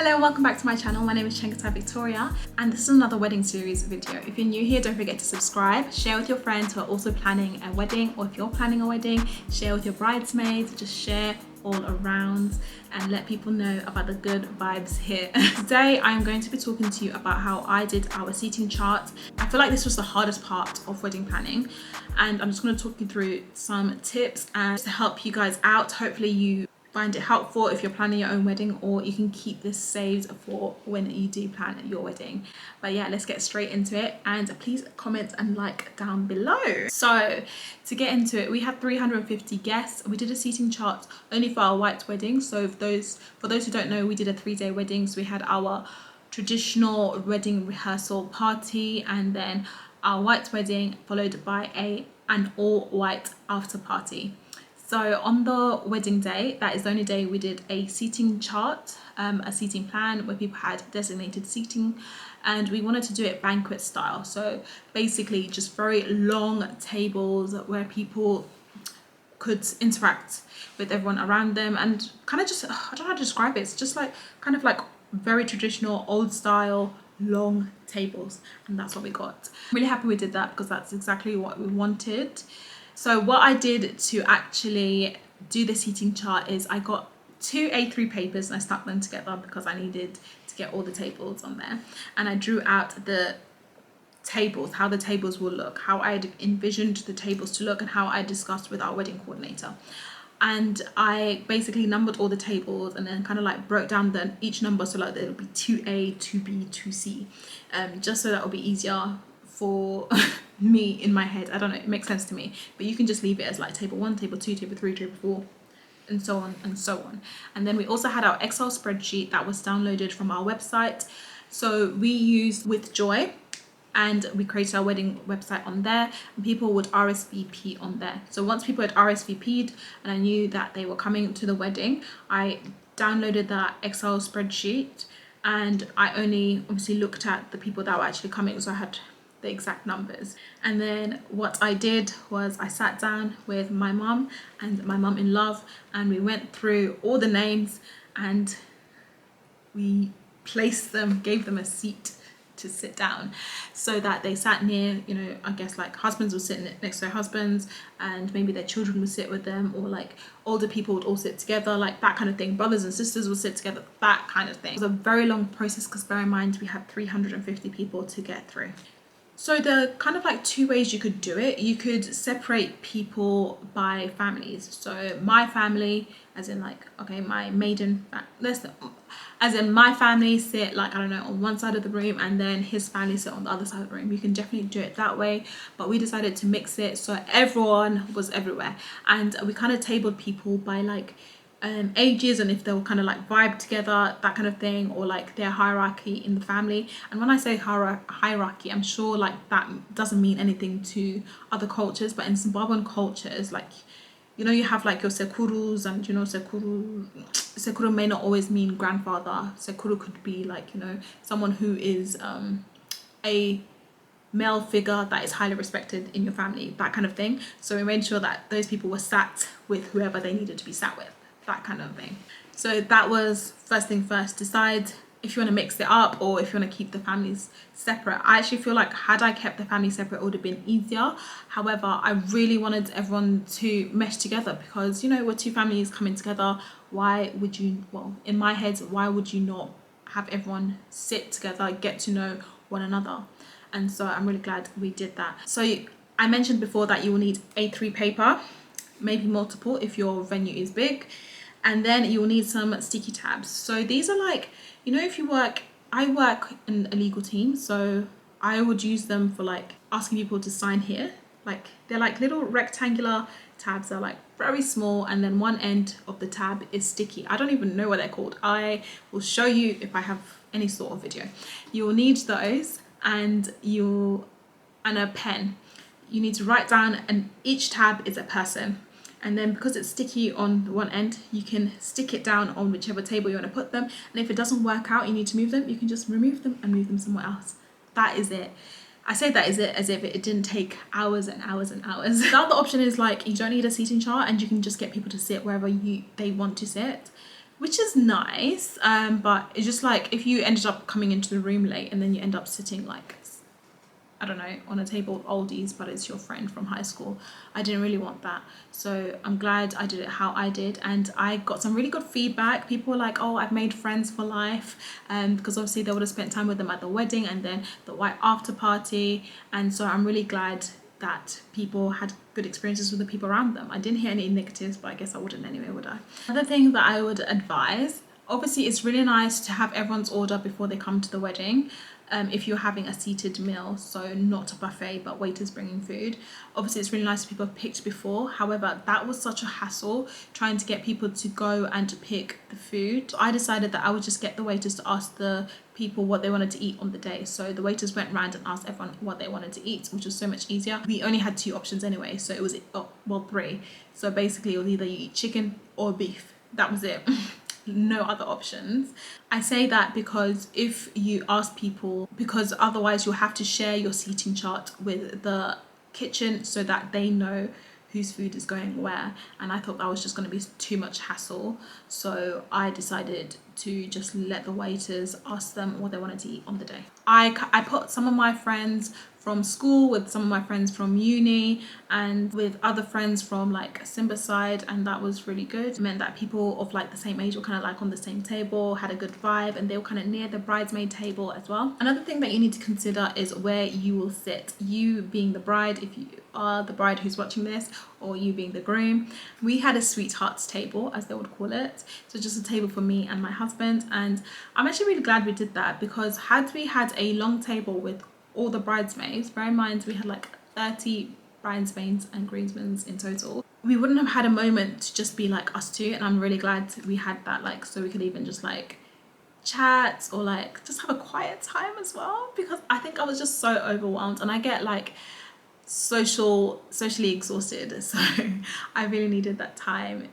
Hello, welcome back to my channel. My name is Chengetai Victoria and this is another wedding series video. If you're new here, don't forget to subscribe, share with your friends who are also planning a wedding, or if you're planning a wedding, share with your bridesmaids, just share all around and let people know about the good vibes here. Today I'm going to be talking to you about how I did our seating chart. I feel like this was the hardest part of wedding planning, and I'm just going to talk you through some tips and to help you guys out. Hopefully you find it helpful if you're planning your own wedding, or you can keep this saved for when you do plan your wedding. But yeah, let's get straight into it, and please comment and like down below. So to get into it, we had 350 guests. We did a seating chart only for our white wedding. So for those who don't know, we did a 3-day wedding. So we had our traditional wedding rehearsal party, and then our white wedding followed by an all white after party. So on the wedding day, that is the only day we did a seating chart, a seating plan where people had designated seating, and we wanted to do it banquet style. So basically just very long tables where people could interact with everyone around them, and kind of just, I don't know how to describe it. It's just like kind of like very traditional old style long tables, and that's what we got. I'm really happy we did that because that's exactly what we wanted. So what I did to actually do the seating chart is I got 2 A3 papers and I stuck them together because I needed to get all the tables on there, and I drew out the tables, how the tables will look, how I envisioned the tables to look, and how I discussed with our wedding coordinator. And I basically numbered all the tables and then kind of like broke down each number, so like it'll be 2A, 2B, 2C, just so that will be easier for me in my head. I don't know, it makes sense to me, but you can just leave it as like table 1, table 2, table 3, table 4, and so on and so on. And then we also had our Excel spreadsheet that was downloaded from our website. So we used With Joy, and we created our wedding website on there, and people would RSVP on there. So once people had RSVP'd and I knew that they were coming to the wedding, I downloaded that Excel spreadsheet, and I only obviously looked at the people that were actually coming, so I had the exact numbers. And then what I did was I sat down with my mum and my mum-in-law, and we went through all the names and we placed them, gave them a seat to sit down so that they sat near, you know, I guess like husbands would sit next to their husbands, and maybe their children would sit with them, or like older people would all sit together, like that kind of thing. Brothers and sisters would sit together, that kind of thing. It was a very long process because bear in mind we had 350 people to get through. So the kind of like 2 ways you could do it. You could separate people by families. So my family, as in like, okay, my maiden, as in my family sit like, I don't know, on one side of the room, and then his family sit on the other side of the room. You can definitely do it that way, but we decided to mix it so everyone was everywhere. And we kind of tabled people by like ages, and if they were kind of like vibe together, that kind of thing, or like their hierarchy in the family. And when I say hierarchy, I'm sure like that doesn't mean anything to other cultures, but in Zimbabwean cultures, like, you know, you have like your sekurus, and you know, sekuru may not always mean grandfather. Sekuru could be like, you know, someone who is a male figure that is highly respected in your family, that kind of thing. So we made sure that those people were sat with whoever they needed to be sat with, that kind of thing. So that was first thing first. Decide if you want to mix it up or if you want to keep the families separate. I actually feel like had I kept the family separate, it would have been easier. However, I really wanted everyone to mesh together because, you know, we're 2 families coming together. Why would you, well, in my head, why would you not have everyone sit together, get to know one another? And so I'm really glad we did that. So I mentioned before that you will need A3 paper, maybe multiple if your venue is big, and then you will need some sticky tabs. So these are like, you know, if you work, I work in a legal team, so I would use them for like asking people to sign here. Like they're like little rectangular tabs, they're like very small, and then one end of the tab is sticky. I don't even know what they're called. I will show you if I have any sort of video. You will need those, and a pen. You need to write down, and each tab is a person. And then because it's sticky on one end, you can stick it down on whichever table you want to put them. And if it doesn't work out, you need to move them, you can just remove them and move them somewhere else. That is it. I say that is it as if it didn't take hours and hours and hours. The other option is like, you don't need a seating chart and you can just get people to sit wherever they want to sit. which is nice. But it's just like if you ended up coming into the room late and then you end up sitting like, I don't know, on a table of oldies, but it's your friend from high school. I didn't really want that. So I'm glad I did it how I did. And I got some really good feedback. People were like, oh, I've made friends for life. Because obviously they would have spent time with them at the wedding and then the white after party. And so I'm really glad that people had good experiences with the people around them. I didn't hear any negatives, but I guess I wouldn't anyway, would I? Another thing that I would advise, obviously it's really nice to have everyone's order before they come to the wedding. If you're having a seated meal, so not a buffet but waiters bringing food, obviously it's really nice if people have picked before. However, that was such a hassle trying to get people to go and pick the food. So I decided that I would just get the waiters to ask the people what they wanted to eat on the day. So the waiters went round and asked everyone what they wanted to eat, which was so much easier. We only had 2 options anyway, so it was, well, 3. So basically it was either you eat chicken or beef. That was it. No other options. I say that because if you ask people, because otherwise you'll have to share your seating chart with the kitchen so that they know whose food is going where, and I thought that was just going to be too much hassle. So I decided to just let the waiters ask them what they wanted to eat on the day. I put some of my friends from school with some of my friends from uni and with other friends from like Simba side, and that was really good. It meant that people of like the same age were kind of like on the same table, had a good vibe, and they were kind of near the bridesmaid table as well. Another thing that you need to consider is where you will sit. You being the bride, if you are the bride who's watching this, or you being the groom. We had a sweethearts table, as they would call it, so just a table for me and my husband, and I'm actually really glad we did that, because had we had a long table with all the bridesmaids, bear in mind we had like 30 bridesmaids and groomsmen in total, we wouldn't have had a moment to just be like us two, and I'm really glad we had that, like, so we could even just like chat or like just have a quiet time as well, because I think I was just so overwhelmed and I get like socially exhausted, so I really needed that time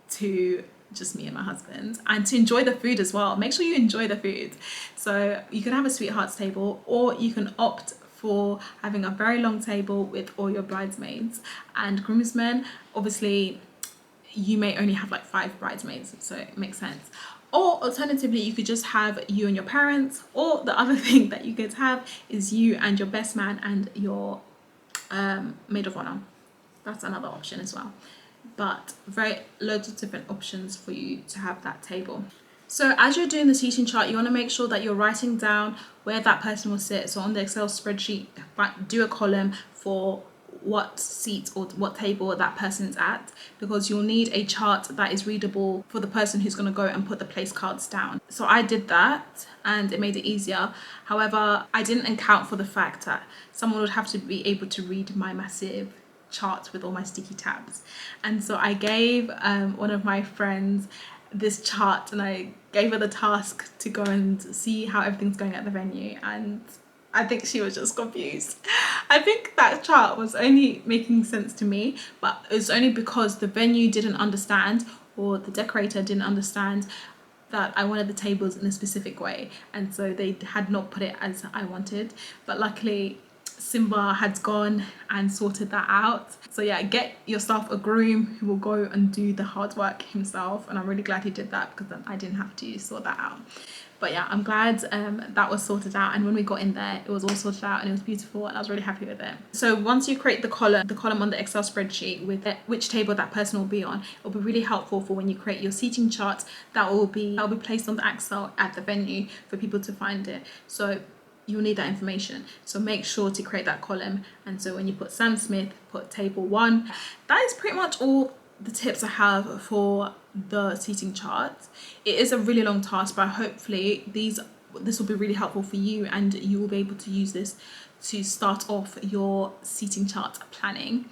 to just me and my husband, and to enjoy the food as well. Make sure you enjoy the food. So you can have a sweethearts table, or you can opt for having a very long table with all your bridesmaids and groomsmen. Obviously you may only have like 5 bridesmaids, so it makes sense. Or alternatively, you could just have you and your parents, or the other thing that you could have is you and your best man and your maid of honor. That's another option as well. But loads of different options for you to have that table. So as you're doing the seating chart, you want to make sure that you're writing down where that person will sit. So on the Excel spreadsheet, do a column for what seat or what table that person's at, because you'll need a chart that is readable for the person who's going to go and put the place cards down. So I did that and it made it easier. However, I didn't account for the fact that someone would have to be able to read my massive chart with all my sticky tabs, and so I gave one of my friends this chart, and I gave her the task to go and see how everything's going at the venue, and I think she was just confused. I think that chart was only making sense to me, but it was only because the venue didn't understand, or the decorator didn't understand, that I wanted the tables in a specific way, and so they had not put it as I wanted. But luckily Simba had gone and sorted that out. So yeah, get yourself a groom who will go and do the hard work himself, and I'm really glad he did that, because then I didn't have to sort that out. But yeah, I'm glad that was sorted out, and when we got in there it was all sorted out and it was beautiful, and I was really happy with it. So once you create the column on the Excel spreadsheet with which table that person will be on, it'll be really helpful for when you create your seating chart. That will be placed on the Excel at the venue for people to find it. So you'll need that information, so make sure to create that column. And so when you put Sam Smith, put table 1. That is pretty much all the tips I have for the seating chart. It is a really long task, but hopefully this will be really helpful for you, and you will be able to use this to start off your seating chart planning.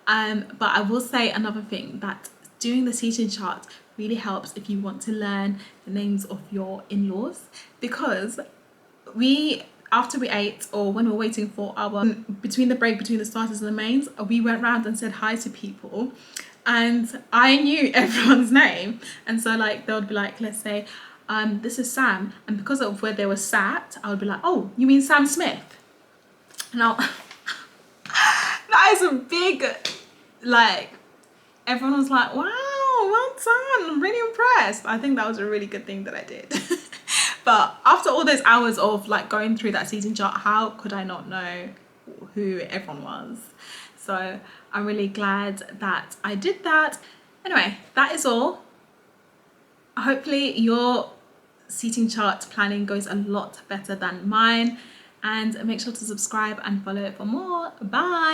But I will say another thing, that doing the seating chart really helps if you want to learn the names of your in-laws, because after we ate, or when we were waiting for our between the break between the starters and the mains, we went round and said hi to people, and I knew everyone's name. And so like they would be like, let's say this is Sam, and because of where they were sat, I would be like, oh, you mean Sam Smith? Now that is a big, like, everyone was like, wow, well done. I'm really impressed. I think that was a really good thing that I did. But after all those hours of like going through that seating chart, how could I not know who everyone was? So I'm really glad that I did that. Anyway, that is all. Hopefully your seating chart planning goes a lot better than mine, and make sure to subscribe and follow for more. Bye.